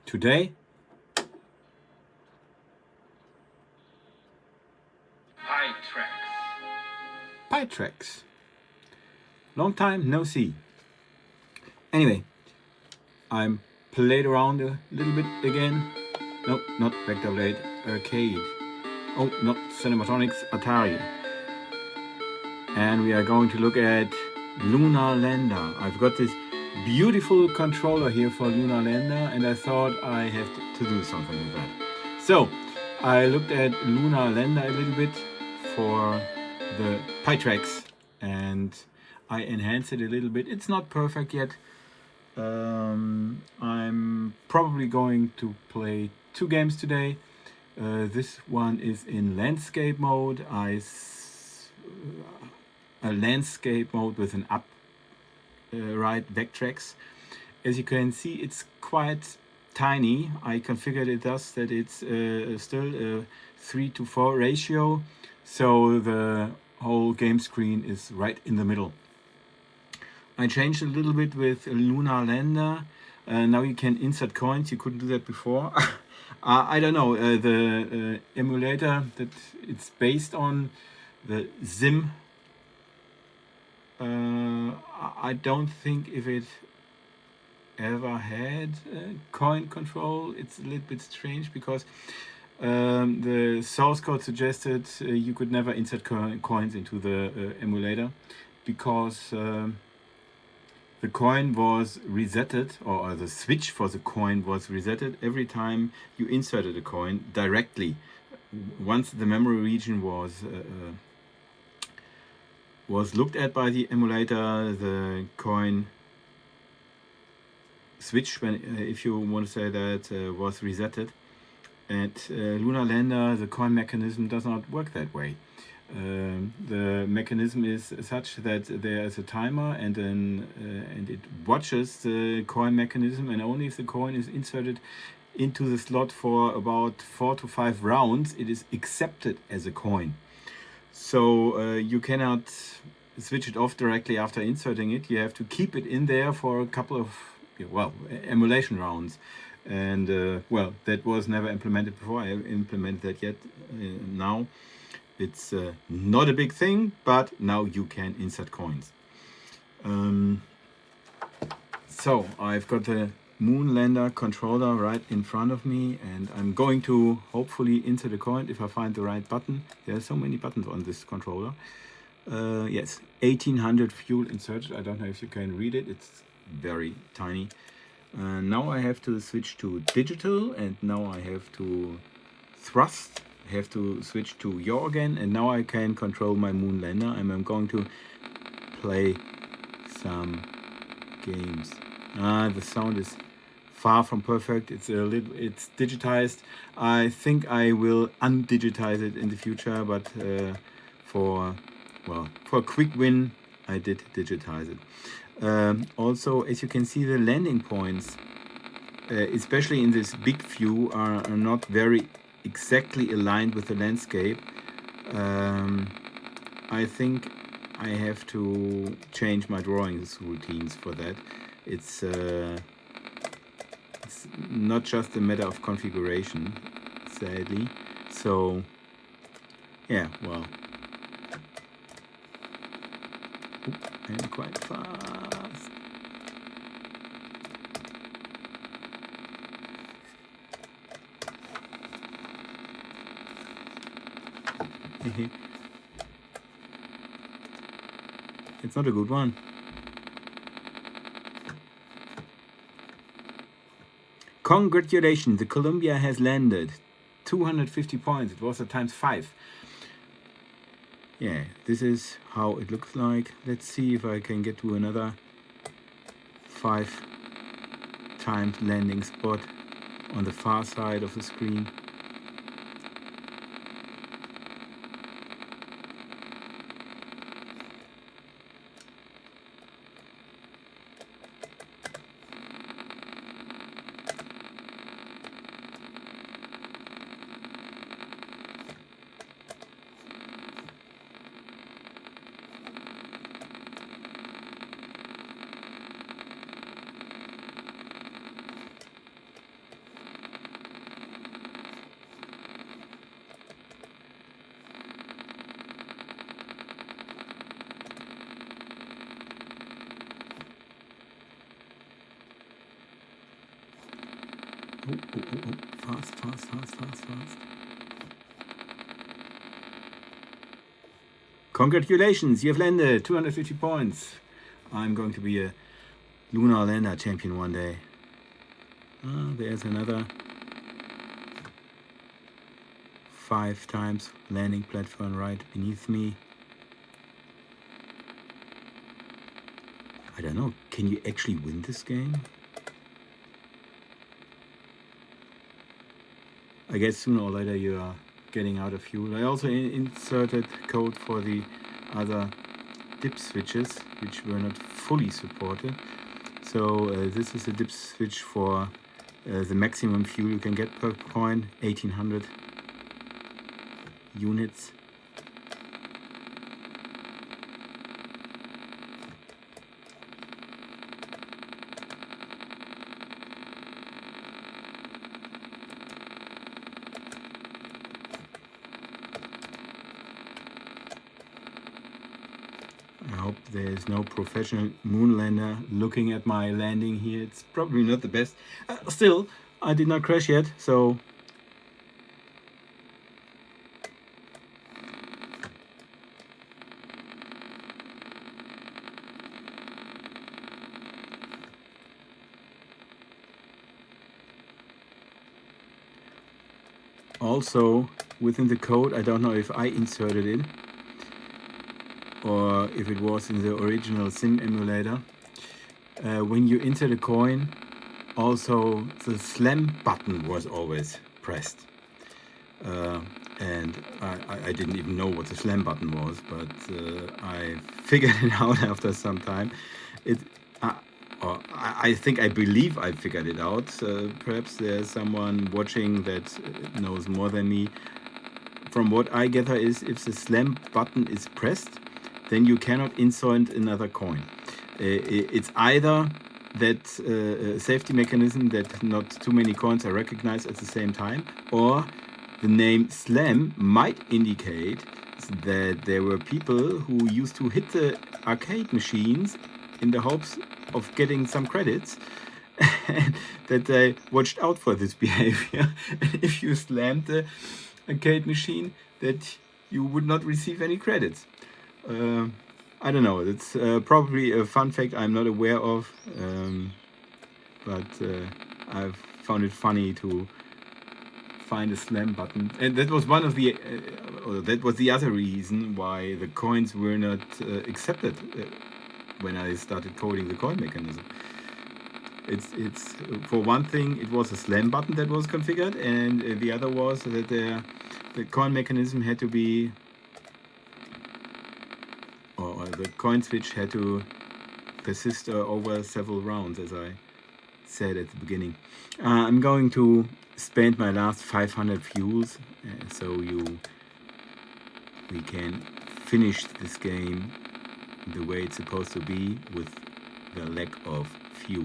Today, PiTrex. Long time no see. Anyway, I'm played around a little bit again. No, not Vectrex, Arcade. Oh, not Cinematronics, Atari. And we are going to look at Lunar Lander. I've got this beautiful controller here for Lunar Lander, and I thought I have to do something with that. So, I looked at Lunar Lander a little bit for the PiTrex, and I enhanced it a little bit. It's not perfect yet. I'm probably going to play 2 games today. This one is in landscape mode. A landscape mode with an upright Vectrex. As you can see, it's quite tiny. I configured it thus that it's still a 3:4 ratio, so the whole game screen is right in the middle. I changed a little bit with Lunar Lander. Now you can insert coins. You couldn't do that before. I don't know. The emulator that it's based on, the Sim, I don't think if it ever had coin control. It's a little bit strange because the source code suggested you could never insert coins into the emulator because the coin was resetted, or the switch for the coin was resetted every time you inserted a coin directly. Once the memory region was looked at by the emulator, the coin switch, if you want to say that, was resetted. At Lunar Lander, the coin mechanism does not work that way. The mechanism is such that there is a timer, and it watches the coin mechanism, and only if the coin is inserted into the slot for about 4 to 5 rounds, it is accepted as a coin. So you cannot switch it off directly after inserting it. You have to keep it in there for a couple of emulation rounds. And that was never implemented before. I implemented that yet now. It's not a big thing, but now you can insert coins. So I've got the Moon Lander controller right in front of me, and I'm going to hopefully insert a coin if I find the right button. There are so many buttons on this controller. Yes, 1800 fuel inserted. I don't know if you can read it. It's very tiny. Now I have to switch to digital, and now I have to thrust. I have to switch to yaw again, and now I can control my Moon Lander, and I'm going to play some games. The sound is far from perfect. It's digitized. I think I will undigitize it in the future, but for a quick win, I did digitize it. Also, as you can see, the landing points, especially in this big view, are not very exactly aligned with the landscape. I think I have to change my drawings routines for that. It's not just a matter of configuration, sadly. So yeah, well, I'm quite fast. It's not a good one. Congratulations, the Columbia has landed. 250 points. It was a ×5. Yeah, this is how it looks like. Let's see if I can get to another 5 times landing spot on the far side of the screen. Fast, fast, fast, fast, fast. Congratulations, you have landed 250 points. I'm going to be a Lunar Lander champion one day. There's another 5 times landing platform right beneath me. I don't know, can you actually win this game? I guess sooner or later you are getting out of fuel. I also inserted code for the other dip switches, which were not fully supported. So this is a dip switch for the maximum fuel you can get per coin, 1800 units. I hope there's no professional moonlander looking at my landing here. It's probably not the best. Still, I did not crash yet, so also within the code, I don't know if I inserted it or if it was in the original sim emulator. When you insert a coin, also the slam button was always pressed. And I didn't even know what the slam button was, but I figured it out after some time. I believe I figured it out. Perhaps there's someone watching that knows more than me. From what I gather is, if the slam button is pressed, then you cannot insert another coin. It's either that safety mechanism that not too many coins are recognized at the same time, or the name slam might indicate that there were people who used to hit the arcade machines in the hopes of getting some credits, and that they watched out for this behavior. And if you slammed the arcade machine, that you would not receive any credits. I don't know, it's probably a fun fact I'm not aware of, but I've found it funny to find a slam button, and that was one of the that was the other reason why the coins were not accepted when I started coding the coin mechanism. It's for one thing, it was a slam button that was configured, and the other was that the coin mechanism had to be, or the coin switch had to persist over several rounds, as I said at the beginning. I'm going to spend my last 500 fuels, so we can finish this game the way it's supposed to be, with the lack of fuel.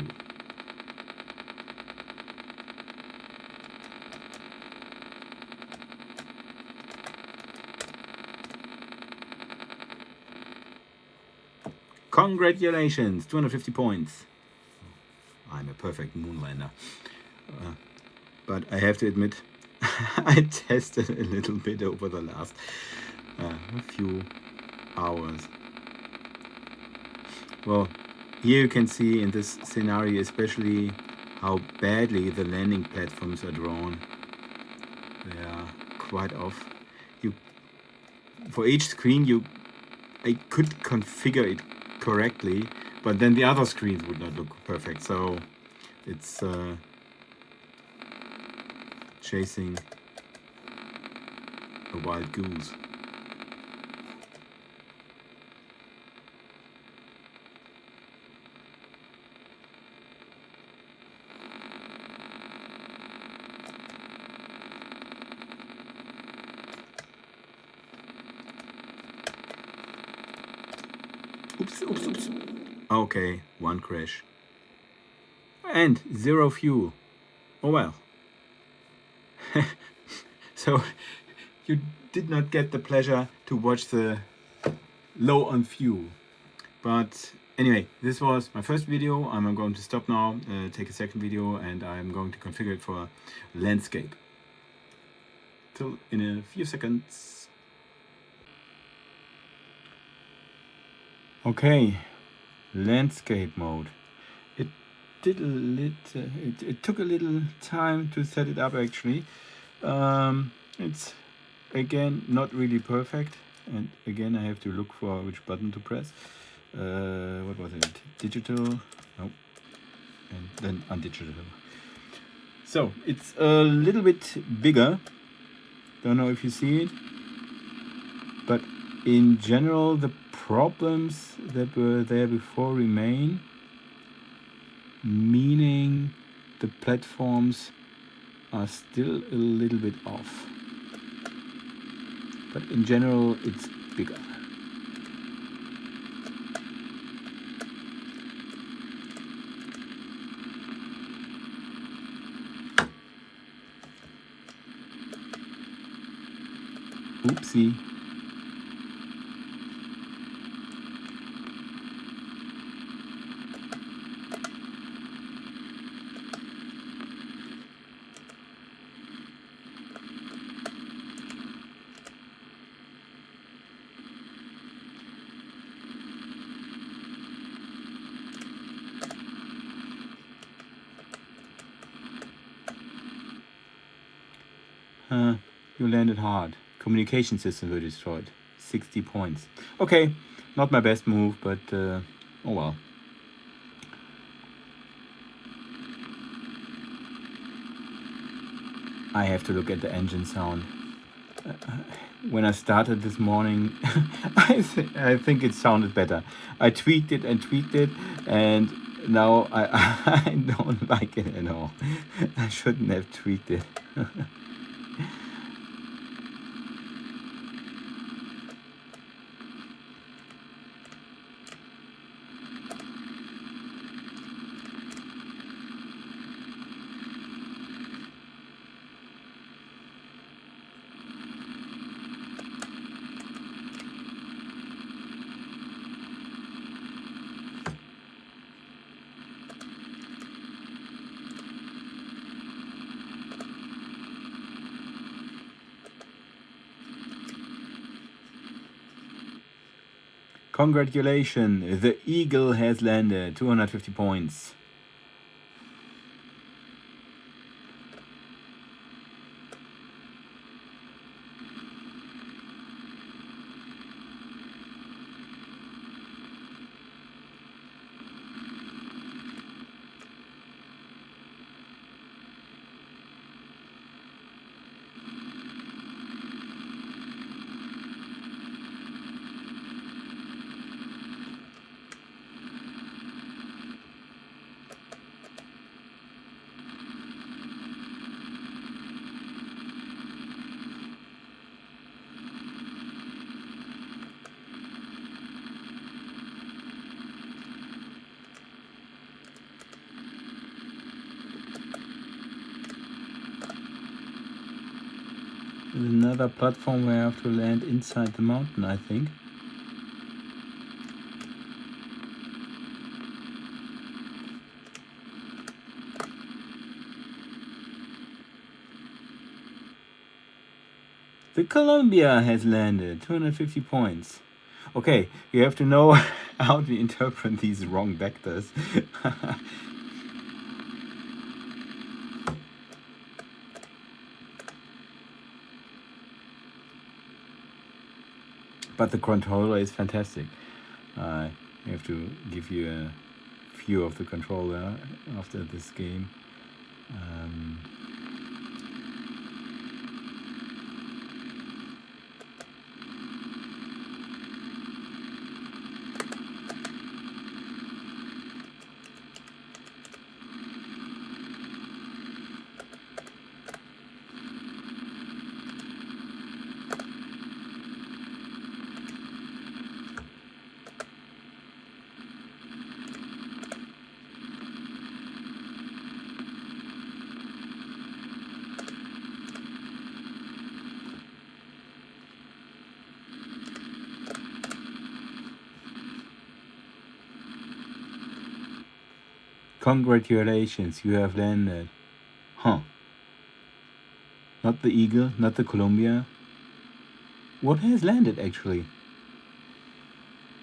Congratulations, 250 points. I'm a perfect moonlander. But I have to admit, I tested a little bit over the last few hours. Well, here you can see in this scenario especially how badly the landing platforms are drawn. They are quite off. For each screen I could configure it correctly, but then the other screens would not look perfect. So it's chasing a wild goose. Oops. Okay, one crash. And 0 fuel. Oh well. So you did not get the pleasure to watch the low on fuel. But Anyway, this was my first video. I'm going to stop now, take a second video, and I'm going to configure it for landscape. Till in a few seconds. Okay, landscape mode. It did a little. It took a little time to set it up actually. It's again not really perfect, and again I have to look for which button to press. What was it? Digital, no, and then undigital. So it's a little bit bigger. Don't know if you see it, but in general the problems that were there before remain, meaning the platforms are still a little bit off, but in general it's bigger. Oopsie. You landed hard. Communication systems were destroyed. 60 points. Okay, not my best move, but oh well. I have to look at the engine sound. When I started this morning, I think it sounded better. I tweaked it, and now I don't like it at all. I shouldn't have tweaked it. Congratulations, the Eagle has landed, 250 points. There's another platform where I have to land inside the mountain, I think. The Columbia has landed, 250 points. Okay, you have to know how to interpret these wrong vectors. But the controller is fantastic. I have to give you a view of the controller after this game. Congratulations, you have landed. Huh. Not the Eagle, not the Columbia. What has landed actually?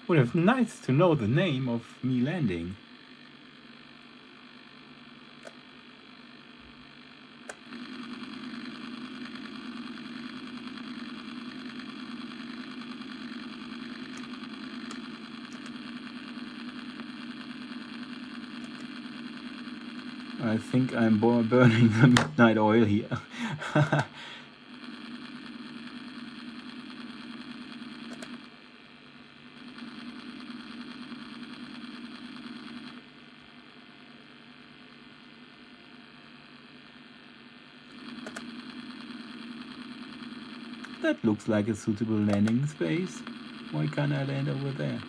Would have nice to know the name of me landing. I think I'm burning the midnight oil here. That looks like a suitable landing space. Why can't I land over there?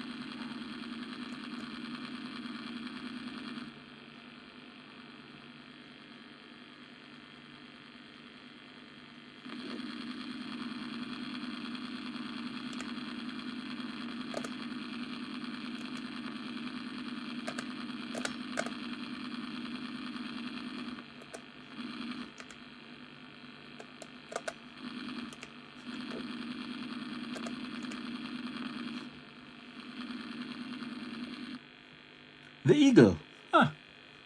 The Eagle. Ah,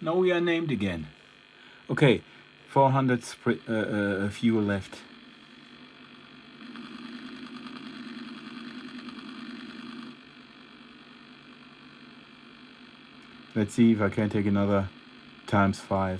now we are named again. Okay, 400 fuel left. Let's see if I can take another ×5.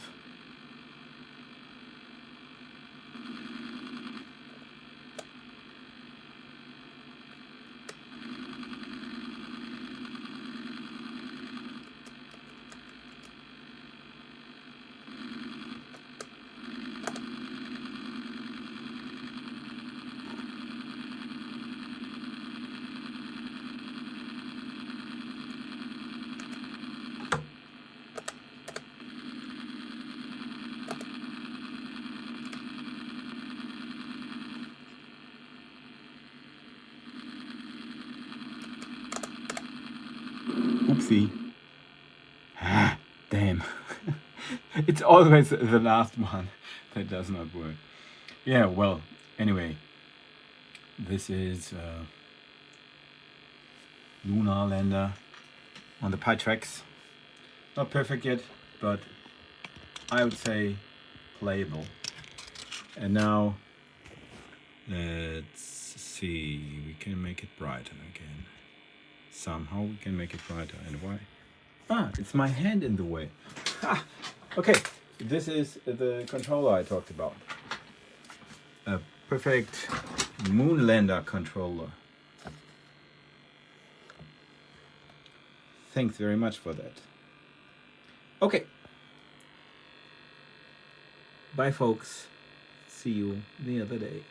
Oopsie. Ah, damn. It's always the last one that does not work. Yeah, well, anyway, this is Lunar Lander on the PiTrex. Not perfect yet, but I would say playable. And now, let's see, we can make it brighter again. Somehow we can make it brighter. And why? Ah, it's my hand in the way. Ah, okay, this is the controller I talked about. A perfect Moon Lander controller. Thanks very much for that. Okay. Bye, folks. See you the other day.